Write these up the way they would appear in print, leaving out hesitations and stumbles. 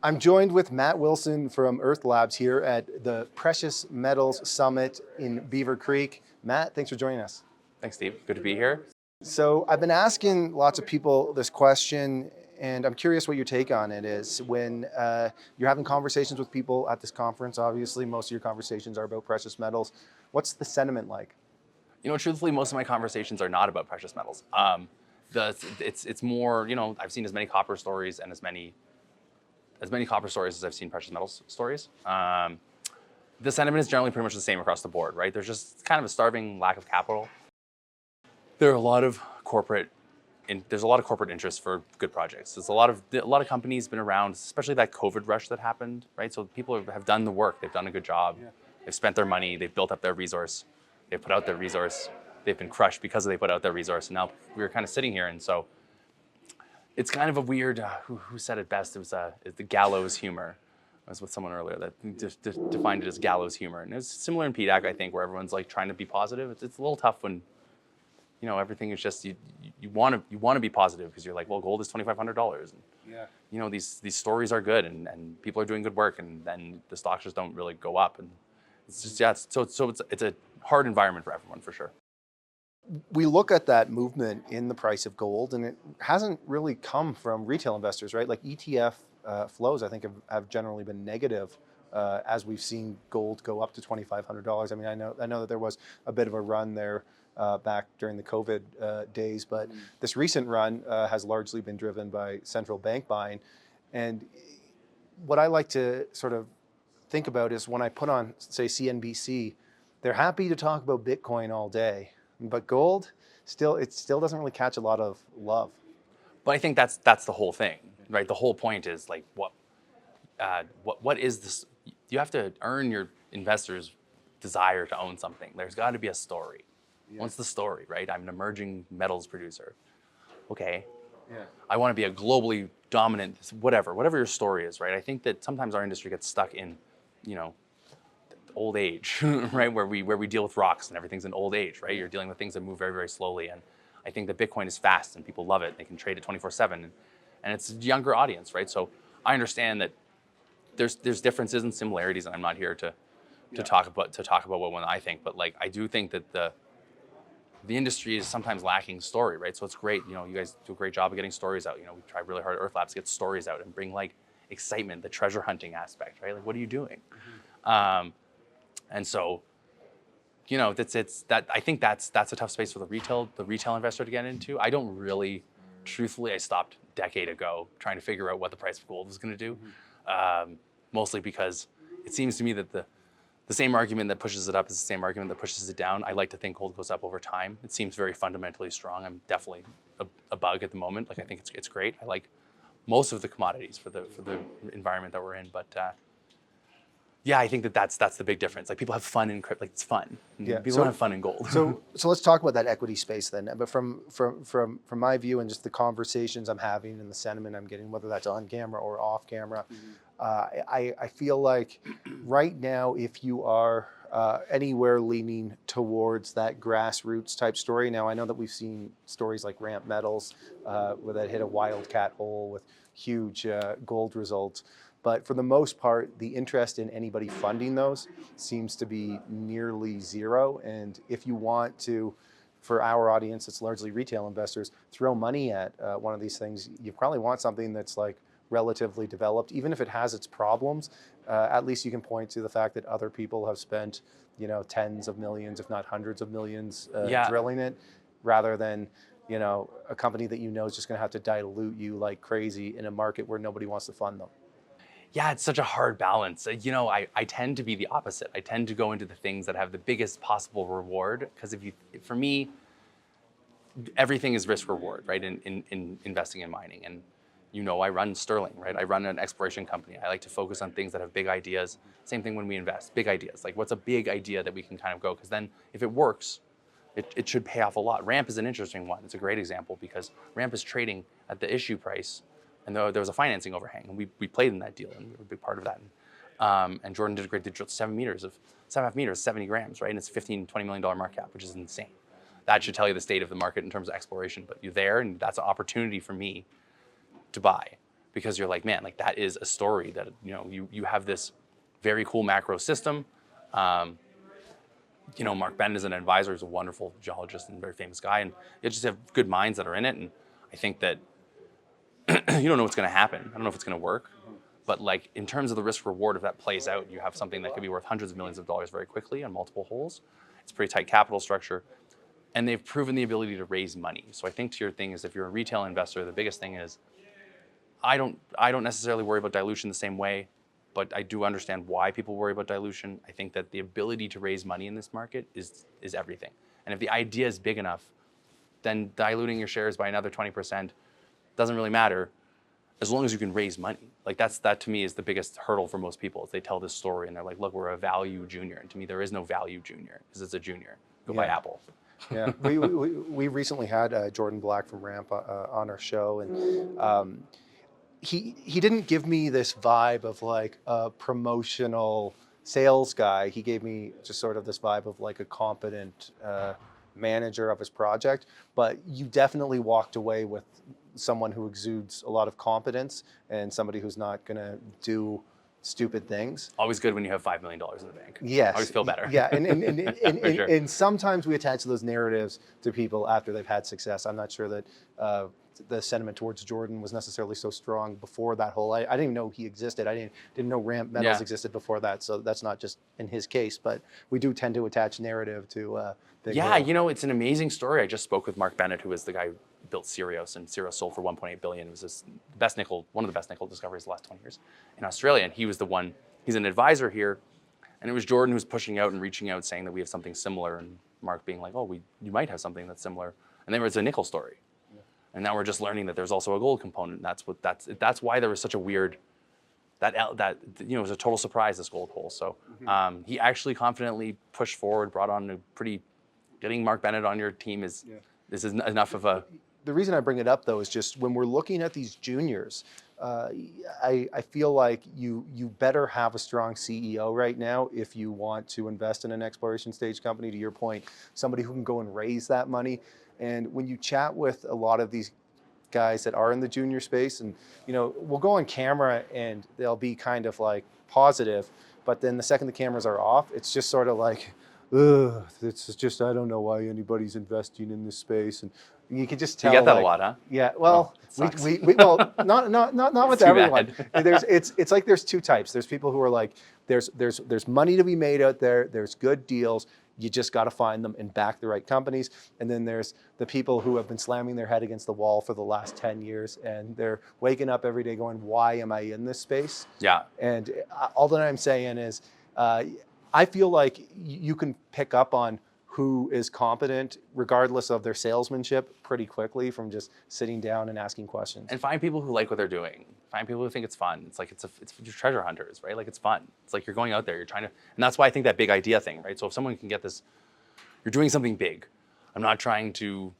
I'm joined with Matt Wilson from EarthLabs here at the Precious Metals Summit in Beaver Creek. Matt, thanks for joining us. Thanks, Steve. Good to be here. So I've been asking lots of people this question, and I'm curious what your take on it is. When you're having conversations with people at this conference, obviously most of your conversations are about precious metals. What's the sentiment like? You know, truthfully, most of my conversations are not about precious metals. It's more, you know, I've seen as many copper stories and as many copper stories as I've seen precious metals stories. The sentiment is generally pretty much the same across the board, right? There's just kind of a starving lack of capital. There are a lot of corporate interest for good projects. There's a lot of companies been around, especially that COVID rush that happened, right? So people have done the work, they've done a good job, they've spent their money, they've built up their resource, they've put out their resource, they've been crushed because they put out their resource, and now we're kind of sitting here, and so it's kind of a weird, who said it best? It was the gallows humor. I was with someone earlier that just defined it as gallows humor. And it's similar in PDAC, I think, where everyone's like trying to be positive. It's a little tough when, you know, everything is just, you want to be positive because you're like, well, gold is $2,500. And, you know, these stories are good and people are doing good work, and then the stocks just don't really go up. And it's just, it's a hard environment for everyone, for sure. We look at that movement in the price of gold, and it hasn't really come from retail investors, right? Like ETF flows, I think, have generally been negative as we've seen gold go up to $2,500. I mean, I know that there was a bit of a run there back during the COVID days, but this recent run has largely been driven by central bank buying. And what I like to sort of think about is when I put on, say, CNBC, they're happy to talk about Bitcoin all day. But gold, it still doesn't really catch a lot of love. But I think that's the whole thing, right? The whole point is like, what is this? You have to earn your investors' desire to own something. There's got to be a story. Yeah. What's the story, right? I'm an emerging metals producer. Okay. Yeah. I want to be a globally dominant, whatever your story is, right? I think that sometimes our industry gets stuck in, you know, old age, right? Where we deal with rocks and everything's in old age, right? You're dealing with things that move very, very slowly. And I think that Bitcoin is fast and people love it. They can trade it 24/7, and it's a younger audience, right? So I understand that there's differences and similarities, and I'm not here to talk about what one I think, but like I do think that the industry is sometimes lacking story, right? So it's great, you know, you guys do a great job of getting stories out. You know, we try really hard at EarthLabs to get stories out and bring like excitement, the treasure hunting aspect, right? Like, what are you doing? And so, you know, I think that's a tough space for the retail investor to get into. I don't really, truthfully, I stopped a decade ago trying to figure out what the price of gold was going to do, mostly because it seems to me that the same argument that pushes it up is the same argument that pushes it down. I like to think gold goes up over time. It seems very fundamentally strong. I'm definitely a bug at the moment. Like, I think it's great. I like most of the commodities for the environment that we're in, but. Yeah, I think that's the big difference. Like, people have fun in crypto, like it's fun. Yeah. People don't have fun in gold. So let's talk about that equity space then. But from my view and just the conversations I'm having and the sentiment I'm getting, whether that's on camera or off camera, I feel like right now, if you are anywhere leaning towards that grassroots type story, now I know that we've seen stories like Ramp Metals where that hit a wildcat hole with huge gold results. But for the most part, the interest in anybody funding those seems to be nearly zero. And if you want to, for our audience, it's largely retail investors, throw money at one of these things, you probably want something that's like relatively developed. Even if it has its problems, at least you can point to the fact that other people have spent, you know, tens of millions, if not hundreds of millions drilling it, rather than, you know, a company that you know is just going to have to dilute you like crazy in a market where nobody wants to fund them. Yeah, it's such a hard balance. You know, I tend to be the opposite. I tend to go into the things that have the biggest possible reward, because for me, everything is risk reward, right? In investing in mining. And you know, I run Sterling, right? I run an exploration company. I like to focus on things that have big ideas. Same thing when we invest, big ideas. Like, what's a big idea that we can kind of go? Because then if it works, it should pay off a lot. Ramp is an interesting one. It's a great example because Ramp is trading at the issue price. And there was a financing overhang, and we played in that deal, and we were a big part of that. And Jordan did a great deal, 7.5 meters, 70 grams, right? And it's $15-20 million market cap, which is insane. That should tell you the state of the market in terms of exploration. But you're there, and that's an opportunity for me to buy. because you're like, man, like that is a story that, you have this very cool macro system. Mark Bennett is an advisor. He's a wonderful geologist and very famous guy. And you just have good minds that are in it. And I think that you don't know what's going to happen. I don't know if it's going to work. But like in terms of the risk reward, if that plays out, you have something that could be worth hundreds of millions of dollars very quickly on multiple holes. It's a pretty tight capital structure. And they've proven the ability to raise money. So I think to your thing is, if you're a retail investor, the biggest thing is I don't necessarily worry about dilution the same way, but I do understand why people worry about dilution. I think that the ability to raise money in this market is everything. And if the idea is big enough, then diluting your shares by another 20% doesn't really matter, as long as you can raise money. Like that to me is the biggest hurdle for most people, is they tell this story and they're like, look, we're a value junior. And to me, there is no value junior, because it's a junior. Go buy Apple. Yeah, we recently had Jordan Black from Ramp on our show, and he didn't give me this vibe of like a promotional sales guy. He gave me just sort of this vibe of like a competent manager of his project. But you definitely walked away with someone who exudes a lot of competence and somebody who's not going to do stupid things. Always good when you have $5 million in the bank. Yes. Always feel better. Yeah, and Sure. and sometimes we attach those narratives to people after they've had success. I'm not sure that the sentiment towards Jordan was necessarily so strong before that whole. I didn't even know he existed. I didn't know Ramp Metals existed before that. So that's not just in his case, but we do tend to attach narrative to. It's an amazing story. I just spoke with Mark Bennett, who is the guy who built Sirius, and Sirius sold for $1.8 billion. It was one of the best nickel discoveries of the last 20 years in Australia. And he was the one, he's an advisor here. And it was Jordan who was pushing out and reaching out, saying that we have something similar. And Mark being like, you might have something that's similar. And then it's a nickel story. Yeah. And now we're just learning that there's also a gold component. That's why there was such a weird, it was a total surprise, this gold hole. So he actually confidently pushed forward, brought on getting Mark Bennett on your team this is enough of a. The reason I bring it up, though, is just when we're looking at these juniors, I feel like you better have a strong CEO right now if you want to invest in an exploration stage company. To your point, somebody who can go and raise that money. And when you chat with a lot of these guys that are in the junior space, and we'll go on camera and they'll be kind of like positive, but then the second the cameras are off, it's just sort of like, ugh, it's just, I don't know why anybody's investing in this space. And you can just tell. You get that a lot, huh? Yeah. Well, not with everyone. It's like there's two types. There's people who are like, there's money to be made out there. There's good deals. You just got to find them and back the right companies. And then there's the people who have been slamming their head against the wall for the last 10 years, and they're waking up every day going, why am I in this space? Yeah. And all that I'm saying is, I feel like you can pick up on who is competent, regardless of their salesmanship, pretty quickly from just sitting down and asking questions. And find people who like what they're doing. Find people who think it's fun. It's like it's treasure hunters, right? Like it's fun. It's like you're going out there, you're trying to, and that's why I think that big idea thing, right? So if someone can get this, you're doing something big. I'm not trying to,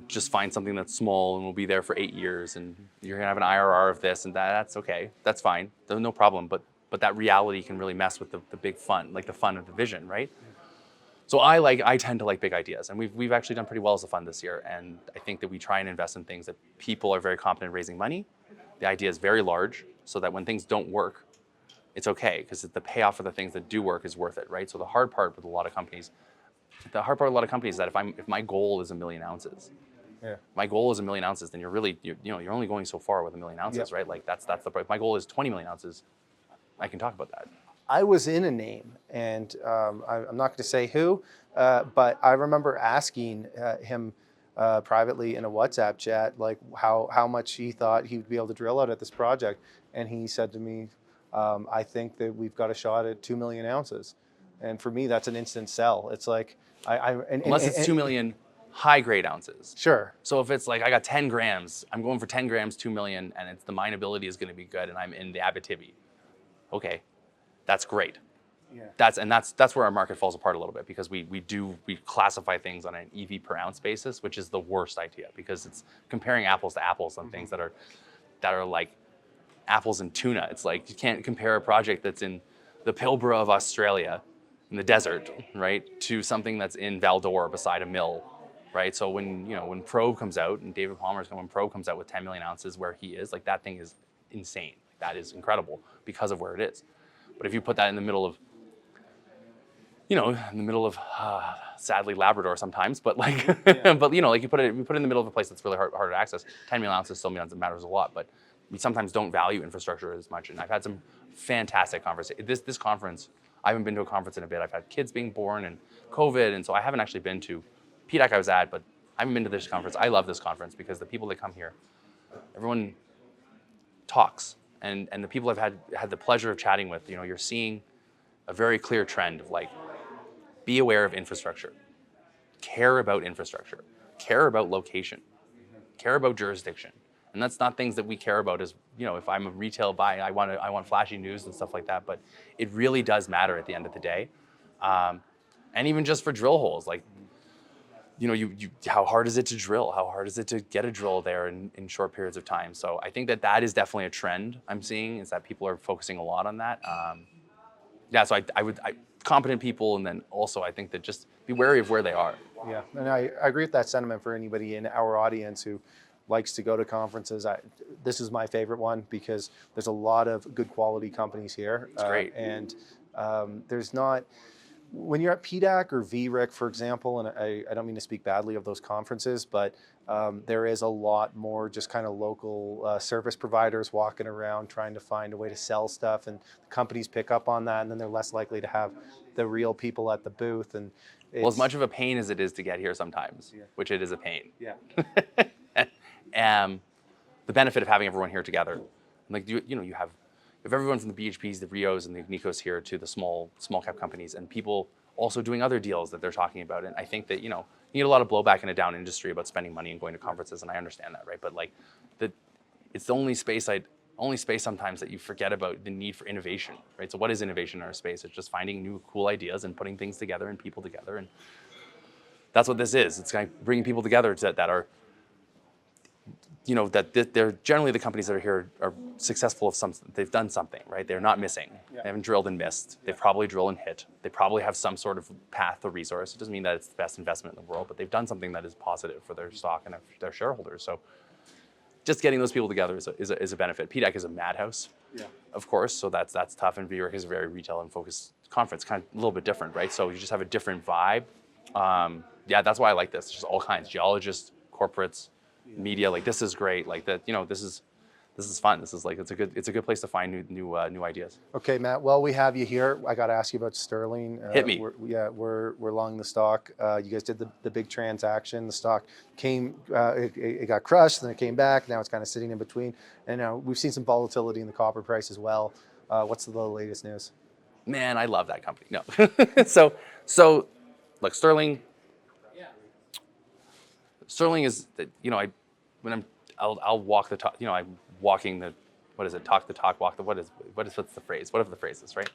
just find something that's small and will be there for 8 years, and you're gonna have an IRR of this and that. That's okay. That's fine. There's no problem. But that reality can really mess with the big fun, like the fun of the vision, right? So I tend to like big ideas, and we've actually done pretty well as a fund this year. And I think that we try and invest in things that people are very competent in raising money. The idea is very large, so that when things don't work, it's okay, because the payoff for the things that do work is worth it, right? So the hard part with a lot of companies is that if my goal is 1 million ounces, my goal is 1 million ounces, then you're only going so far with 1 million ounces, right? Like that's the point. If my goal is 20 million ounces, I can talk about that. I was in a name, and I'm not going to say who, but I remember asking him privately in a WhatsApp chat, like how much he thought he would be able to drill out at this project, and he said to me, I think that we've got a shot at 2 million ounces, and for me that's an instant sell. It's like unless it's 2 million high-grade ounces. Sure. So if it's like I got 10 grams, I'm going for 10 grams, 2 million, and the mineability is going to be good, and I'm in the Abitibi. Okay. That's great. Yeah. That's where our market falls apart a little bit, because we classify things on an EV per ounce basis, which is the worst idea, because it's comparing apples to apples on things that are like apples and tuna. It's like you can't compare a project that's in the Pilbara of Australia in the desert, right, to something that's in Val d'Or beside a mill right? So when Probe comes out and David Palmer's when Probe comes out with 10 million ounces where he is, like that thing is insane. That is incredible because of where it is. But if you put that in the middle of, sadly Labrador sometimes, but like, but like you put it in the middle of a place that's really hard to access. 10 million ounces still matters a lot, but we sometimes don't value infrastructure as much. And I've had some fantastic conversations. This conference, I haven't been to a conference in a bit. I've had kids being born and COVID, and so I haven't actually been to PDAC I was at, but I haven't been to this conference. I love this conference because the people that come here, everyone talks, and the people I've had the pleasure of chatting with, you're seeing a very clear trend of like, be aware of infrastructure, care about infrastructure, care about location, care about jurisdiction. And that's not things that we care about as, if I'm a retail buy, I want flashy news and stuff like that, but it really does matter at the end of the day. And even just for drill holes, like, how hard is it to drill? How hard is it to get a drill there in short periods of time? So I think that is definitely a trend I'm seeing, is that people are focusing a lot on that. So I would competent people, and then also I think that just be wary of where they are. Yeah, and I agree with that sentiment for anybody in our audience who likes to go to conferences. This is my favorite one because there's a lot of good quality companies here. It's great. And there's not, when you're at PDAC or VRIC, for example, and I don't mean to speak badly of those conferences, but there is a lot more just kind of local service providers walking around trying to find a way to sell stuff, and the companies pick up on that, and then they're less likely to have the real people at the booth. And well, as much of a pain as it is to get here sometimes, which it is a pain. Yeah. The benefit of having everyone here together, like you have everyone from the BHPs, the Rios, and the Agnicos here to the small cap companies, and people also doing other deals that they're talking about. And I think that you get a lot of blowback in a down industry about spending money and going to conferences, and I understand that, right? But like it's the only space sometimes that you forget about the need for innovation, right? So what is innovation in our space? It's just finding new cool ideas and putting things together and people together, and that's what this is. It's kind of bringing people together that are, they're generally the companies that are here are successful of something. They've done something, right? They're not missing. Yeah. They haven't drilled and missed. They probably drill and hit. They probably have some sort of path or resource. It doesn't mean that it's the best investment in the world, but they've done something that is positive for their stock and their shareholders. So just getting those people together is a benefit. PDAC is a madhouse, of course, so that's tough, and VRIC is a very retail and focused conference, kind of a little bit different, right? So you just have a different vibe. That's why I like this. It's just all kinds, geologists, corporates, media. Like this is great. Like that, this is fun. This is like it's a good place to find new ideas. Okay, Matt. Well, we have you here. I got to ask you about Sterling. Hit me. We're long the stock. You guys did the big transaction. The stock came, it got crushed, then it came back. Now it's kind of sitting in between. And we've seen some volatility in the copper price as well. What's the latest news? Man, I love that company. No, so look, Sterling. Sterling is, I'll walk the talk. I'm walking the, what is it? Talk the talk, walk the. What's the phrase? Whatever the phrase is, right?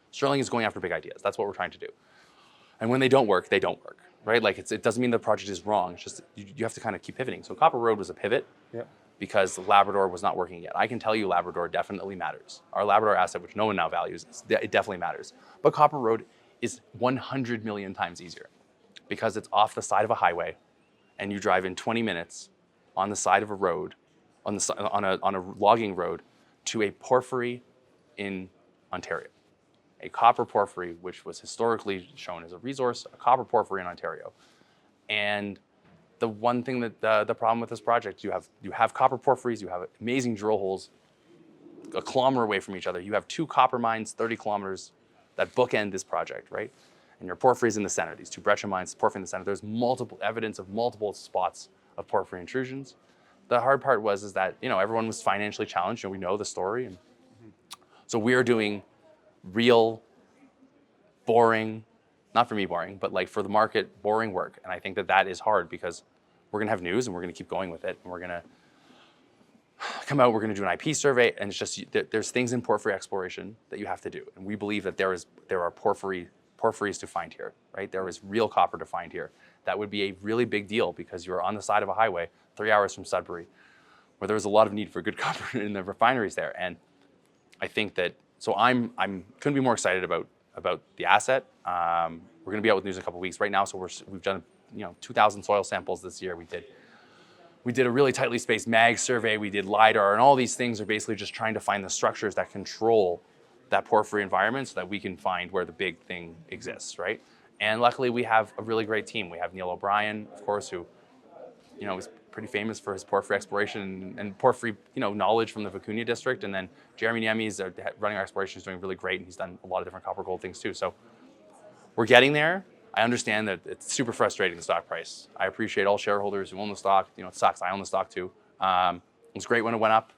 Sterling is going after big ideas. That's what we're trying to do. And when they don't work, they don't work, right? Like it doesn't mean the project is wrong. It's just you have to kind of keep pivoting. So Copper Road was a pivot, because Labrador was not working yet. I can tell you, Labrador definitely matters. Our Labrador asset, which no one now values, it definitely matters. But Copper Road is 100 million times easier because it's off the side of a highway. And you drive in 20 minutes on the side of a road, on a logging road, to a porphyry in Ontario, a copper porphyry, which was historically shown as a resource, a copper porphyry in Ontario. And the one thing that the problem with this project, you have copper porphyries, you have amazing drill holes, a kilometer away from each other. You have two copper mines, 30 kilometers, that bookend this project, right? And your porphyries in the center, these two breccia mines, porphyry in the center. There's multiple evidence of multiple spots of porphyry intrusions. The hard part was that everyone was financially challenged, and we know the story. And so we are doing real, boring, not for me boring, but like for the market, boring work. And I think that is hard because we're gonna have news and we're gonna keep going with it, and we're gonna come out. We're gonna do an IP survey, and it's just there's things in porphyry exploration that you have to do, and we believe that there are porphyries to find here, right? There is real copper to find here. That would be a really big deal because you're on the side of a highway 3 hours from Sudbury, where there was a lot of need for good copper in the refineries there. And I think that, so I couldn't be more excited about the asset. We're gonna be out with news in a couple of weeks right now. So we've done 2,000 soil samples this year. We did a really tightly spaced mag survey. We did LIDAR, and all these things are basically just trying to find the structures that control that porphyry environment so that we can find where the big thing exists, right? And luckily, we have a really great team. We have Neil O'Brien, of course, who, is pretty famous for his porphyry exploration and porphyry, knowledge from the Vicuña district. And then Jeremy Niemi is running our exploration, is doing really great, and he's done a lot of different copper gold things too. So we're getting there. I understand that it's super frustrating, the stock price. I appreciate all shareholders who own the stock. It sucks. I own the stock too. It was great when it went up.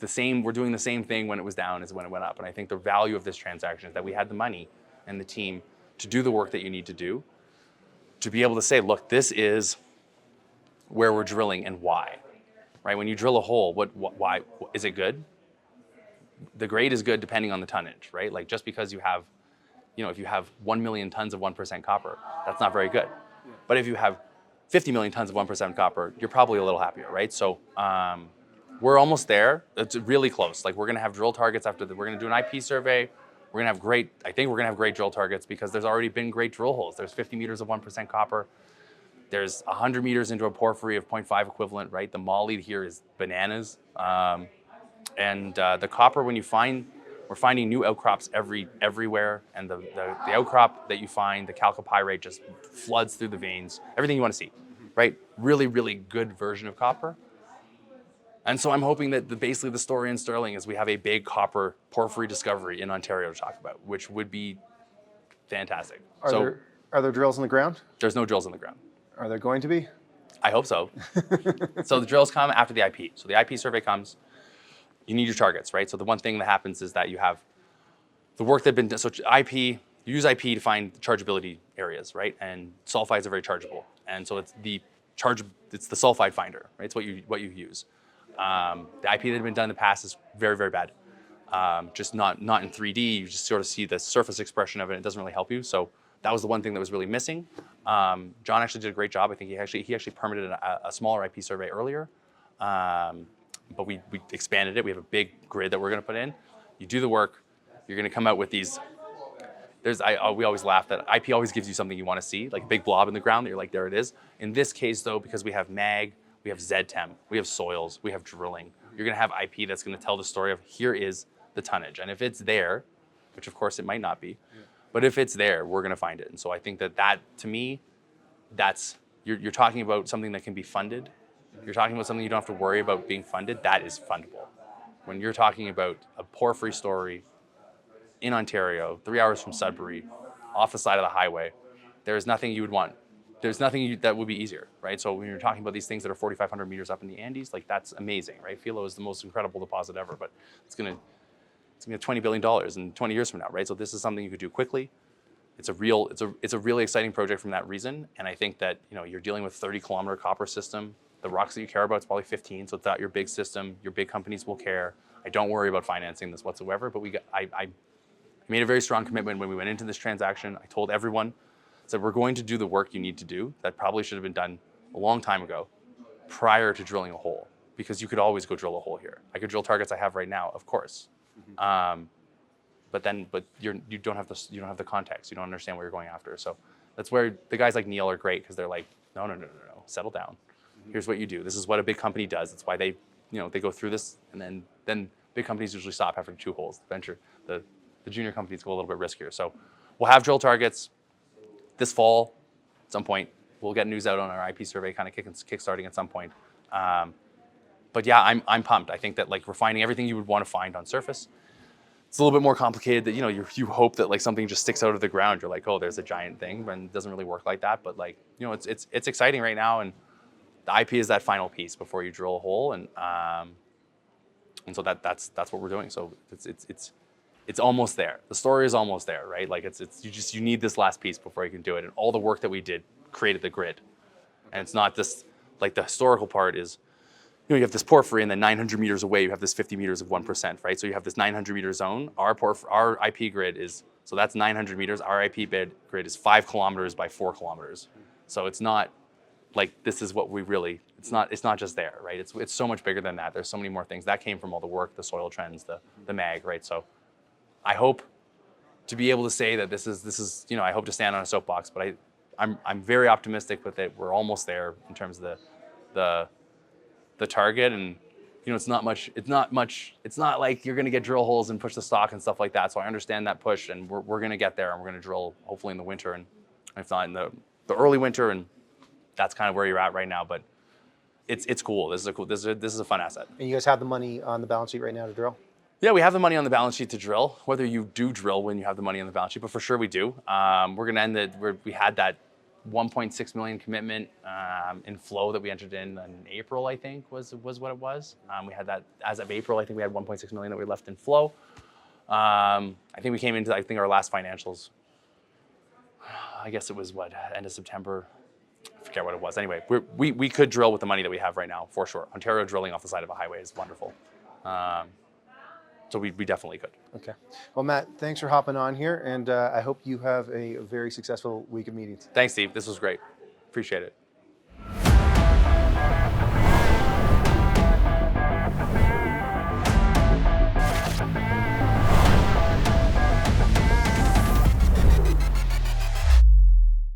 We're doing the same thing when it was down as when it went up. And I think the value of this transaction is that we had the money and the team to do the work that you need to do, to be able to say, look, this is where we're drilling and why, right? When you drill a hole, why is it good? The grade is good depending on the tonnage, right? Like just because you have, if you have 1 million tons of 1% copper, that's not very good. But if you have 50 million tons of 1% copper, you're probably a little happier, right? So we're almost there. It's really close. Like we're gonna have drill targets we're gonna do an IP survey. We're gonna have great drill targets because there's already been great drill holes. There's 50 meters of 1% copper. There's 100 meters into a porphyry of 0.5 equivalent, right? The moly here is bananas. The copper, we're finding new outcrops everywhere, and the outcrop that you find, the chalcopyrite, just floods through the veins. Everything you want to see, right? Really, really good version of copper. And so I'm hoping that basically the story in Sterling is we have a big copper porphyry discovery in Ontario to talk about, which would be fantastic. Are there drills in the ground? There's no drills in the ground. Are there going to be? I hope so. So the drills come after the IP. So the IP survey comes. You need your targets, right? So the one thing that happens is that you have the work that's been done. So IP, you use IP to find chargeability areas, right? And sulfides are very chargeable. And so it's the sulfide finder, right? It's what you use. The IP that had been done in the past is very, very bad. Just not in 3D. You just sort of see the surface expression of it. It doesn't really help you. So that was the one thing that was really missing. John actually did a great job. I think he actually permitted a smaller IP survey earlier. But we expanded it. We have a big grid that we're going to put in. You do the work. You're going to come out with these. We always laugh that IP always gives you something you want to see, like a big blob in the ground that you're like, there it is. In this case, though, because we have mag, we have ZTEM, we have soils, we have drilling, you're going to have IP that's going to tell the story of here is the tonnage. And if it's there, which of course it might not be, but if it's there, we're going to find it. And so I think that to me, you're talking about something that can be funded. You're talking about something you don't have to worry about being funded. That is fundable. When you're talking about a porphyry story in Ontario, 3 hours from Sudbury, off the side of the highway, there's nothing you would want. There's nothing that would be easier, right? So when you're talking about these things that are 4,500 meters up in the Andes, like that's amazing, right? Filo is the most incredible deposit ever, but it's gonna $20 billion in 20 years from now, right? So this is something you could do quickly. It's a really exciting project from that reason, and I think that you're dealing with 30-kilometer copper system. The rocks that you care about is probably 15, so it's not your big system. Your big companies will care. I don't worry about financing this whatsoever, but I made a very strong commitment when we went into this transaction. I told everyone, said we're going to do the work you need to do. That probably should have been done a long time ago, prior to drilling a hole, because you could always go drill a hole here. I could drill targets I have right now, of course, but you don't have the context. You don't understand what you're going after. So that's where the guys like Neil are great, because they're like, no, settle down. Here's what you do. This is what a big company does. That's why they go through this, and then big companies usually stop after 2 holes. The junior companies go a little bit riskier. So we'll have drill targets this fall at some point. We'll get news out on our IP survey kind of kickstarting at some point. But yeah, I'm pumped. I think that we're finding everything you would want to find on surface. It's a little bit more complicated that you hope that something just sticks out of the ground. You're like, oh, there's a giant thing, but it doesn't really work like that. But it's exciting right now, and the IP is that final piece before you drill a hole, and so that's what we're doing. So it's almost there. The story is almost there, right? You need this last piece before you can do it. And all the work that we did created the grid. And it's not this, the historical part is, you have this porphyry, and then 900 meters away, you have this 50 meters of 1%, right? So you have this 900 meter zone. Our IP grid is, so that's 900 meters. Our IP grid is 5 kilometers by 4 kilometers. So it's not this is what we really, it's not just there, right? It's so much bigger than that. There's so many more things. That came from all the work, the soil trends, the mag, right? So I hope to be able to say that this is I hope to stand on a soapbox, but I'm very optimistic with it. We're almost there in terms of the target, and it's not much. It's not like you're going to get drill holes and push the stock and stuff like that. So I understand that push, and we're going to get there, and we're going to drill hopefully in the winter, and if not in the early winter, and that's kind of where you're at right now. But it's cool. This is a fun asset. And you guys have the money on the balance sheet right now to drill? Yeah, we have the money on the balance sheet to drill. Whether you do drill when you have the money on the balance sheet, but for sure we do. We're going to end it. We had that 1.6 million commitment in flow that we entered in April, I think was what it was. We had that as of April. I think we had 1.6 million that we left in flow. I think we came into our last financials. I guess it was end of September. I forget what it was. Anyway, we could drill with the money that we have right now for sure. Ontario drilling off the side of a highway is wonderful. So we definitely could. Okay. Well, Matt, thanks for hopping on here, and I hope you have a very successful week of meetings. Thanks, Steve. This was great. Appreciate it.